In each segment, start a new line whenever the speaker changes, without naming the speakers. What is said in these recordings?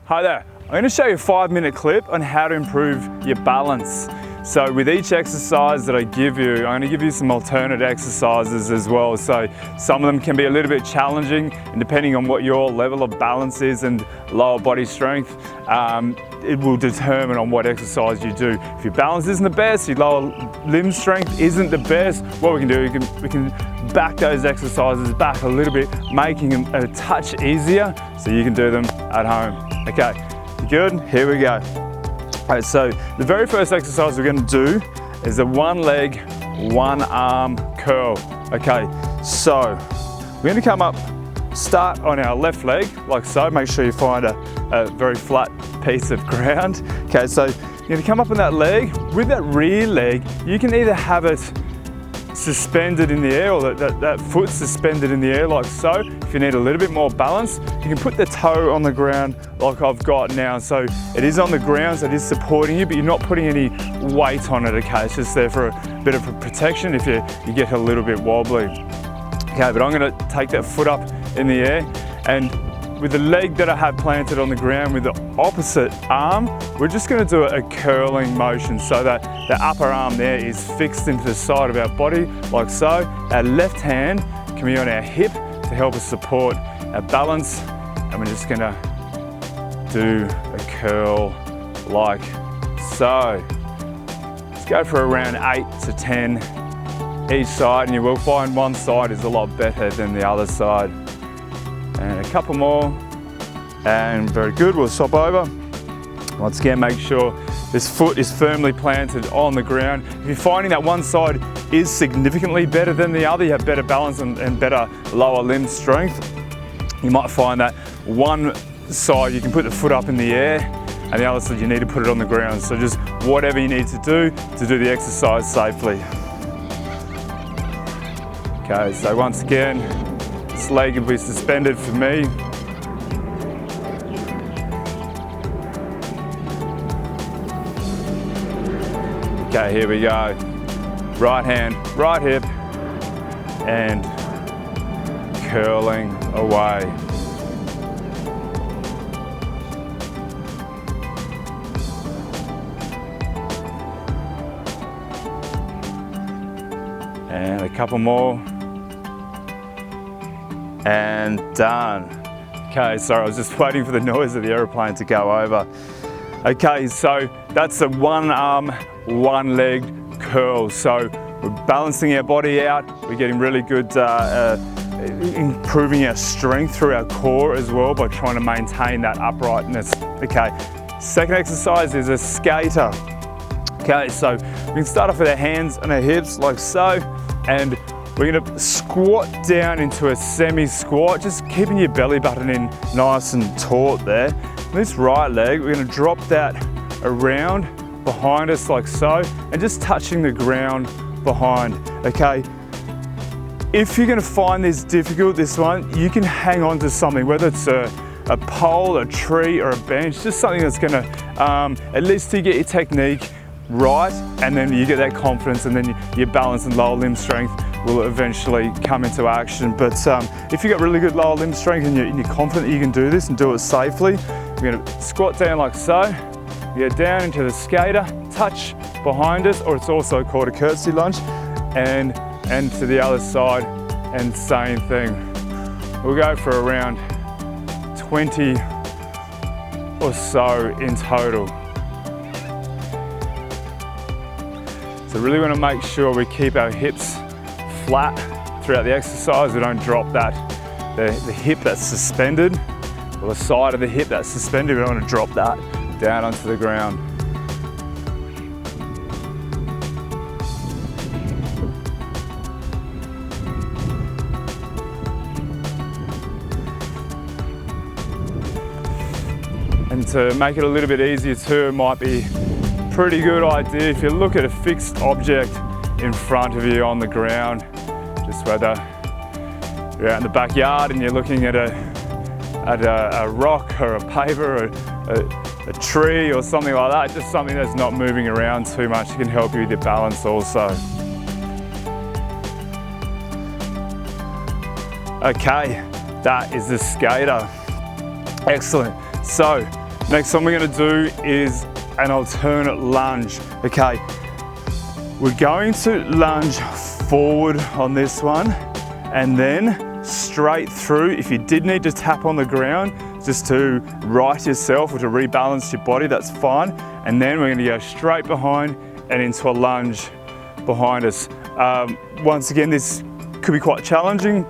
Hi there, I'm going to show you a 5-minute clip on how to improve your balance. So with each exercise that I give you, I'm going to give you some alternate exercises as well. So some of them can be a little bit challenging, and depending on what your level of balance is and lower body strength, it will determine on what exercise you do. If your balance isn't the best, your lower limb strength isn't the best, what we can do, we can back those exercises back a little bit, making them a touch easier so you can do them at home. Okay, you good? Here we go. All right, so the very first exercise we're going to do is a one leg, one arm curl. Okay, so we're going to come up, start on our left leg, like so. Make sure you find a very flat piece of ground. Okay, so you're going to come up on that leg. With that rear leg, you can either have it suspended in the air, or that foot suspended in the air like so. If you need a little bit more balance, you can put the toe on the ground like I've got now. So it is on the ground, so it is supporting you, but you're not putting any weight on it, okay? It's just there for a bit of a protection if you get a little bit wobbly. Okay, but I'm gonna take that foot up in the air, and with the leg that I have planted on the ground with the opposite arm, we're just going to do a curling motion so that the upper arm there is fixed into the side of our body, like so. Our left hand can be on our hip to help us support our balance, and we're just going to do a curl like so. Let's go for around 8 to 10 each side, and you will find one side is a lot better than the other side. And a couple more, and very good, we'll swap over. Once again, make sure this foot is firmly planted on the ground. If you're finding that one side is significantly better than the other, you have better balance and better lower limb strength, you might find that one side you can put the foot up in the air, and the other side you need to put it on the ground. So just whatever you need to do the exercise safely. Okay, so once again, this leg will be suspended for me. Okay, here we go. Right hand, right hip, and curling away. And a couple more. And done. Okay, sorry, I was just waiting for the noise of the aeroplane to go over. Okay, so that's a one arm, one leg curl. So we're balancing our body out, we're getting really good, improving our strength through our core as well by trying to maintain that uprightness. Okay, second exercise is a skater. Okay, so we can start off with our hands and our hips like so, and we're going to squat down into a semi-squat, just keeping your belly button in nice and taut there. This right leg, we're going to drop that around behind us like so, and just touching the ground behind, okay? If you're going to find this difficult, this one, you can hang on to something, whether it's a pole, a tree, or a bench, just something that's going to, at least to get your technique right, and then you get that confidence, and then your balance and lower limb strength will eventually come into action. But if you've got really good lower limb strength and you're confident that you can do this and do it safely, we're going to squat down like so, you go down into the skater, touch behind us, or it's also called a curtsy lunge, and to the other side, and same thing. We'll go for around 20 or so in total. So really want to make sure we keep our hips flat throughout the exercise. We don't drop the hip that's suspended, or the side of the hip that's suspended. We don't want to drop that down onto the ground. And to make it a little bit easier too, it might be a pretty good idea if you look at a fixed object in front of you on the ground, just whether you're out in the backyard and you're looking at a rock or a paver or a tree or something like that, just something that's not moving around too much. It can help you with your balance also. Okay, that is the skater. Excellent. So Next one we're going to do is an alternate lunge. Okay, we're going to lunge forward on this one and then straight through. If you did need to tap on the ground just to right yourself or to rebalance your body, that's fine. And then we're going to go straight behind and into a lunge behind us. Once again, this could be quite challenging.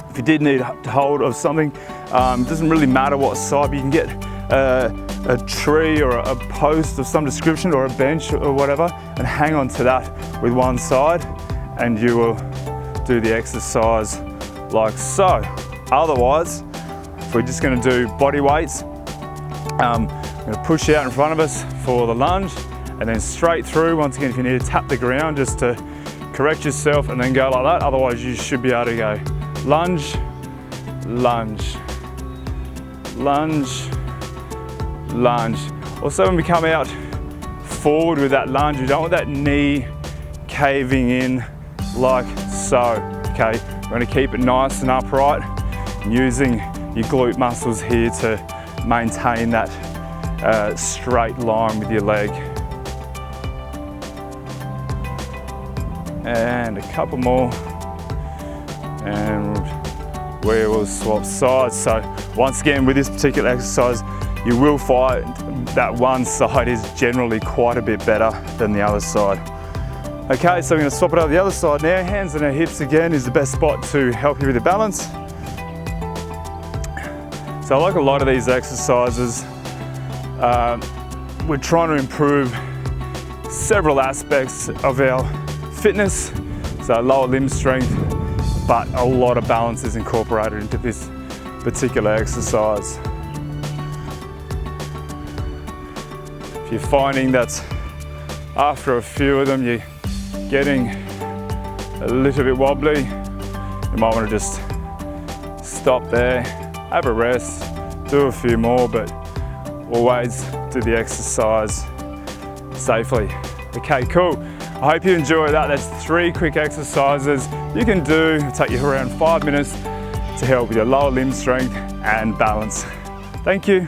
If you did need hold of something, it doesn't really matter what side, but you can get a tree or a post of some description or a bench or whatever and hang on to that with one side and you will do the exercise like so. Otherwise, if we're just going to do body weights, I'm going to push out in front of us for the lunge and then straight through. Once again, if you need to tap the ground just to correct yourself and then go like that, otherwise you should be able to go lunge, lunge, lunge, lunge. Also, when we come out forward with that lunge, you don't want that knee caving in like so. Okay, we're going to keep it nice and upright, using your glute muscles here to maintain that straight line with your leg. And a couple more, and we will swap sides. So once again, with this particular exercise, you will find that one side is generally quite a bit better than the other side. Okay, so we're going to swap it over the other side now. Hands on our hips again is the best spot to help you with the balance. So like a lot of these exercises, we're trying to improve several aspects of our fitness, so lower limb strength, but a lot of balance is incorporated into this particular exercise. If you're finding that after a few of them you're getting a little bit wobbly, you might want to just stop there, have a rest, do a few more, but always do the exercise safely. Okay, cool. I hope you enjoy that. That's 3 quick exercises you can do. It'll take you around 5 minutes to help with your lower limb strength and balance. Thank you.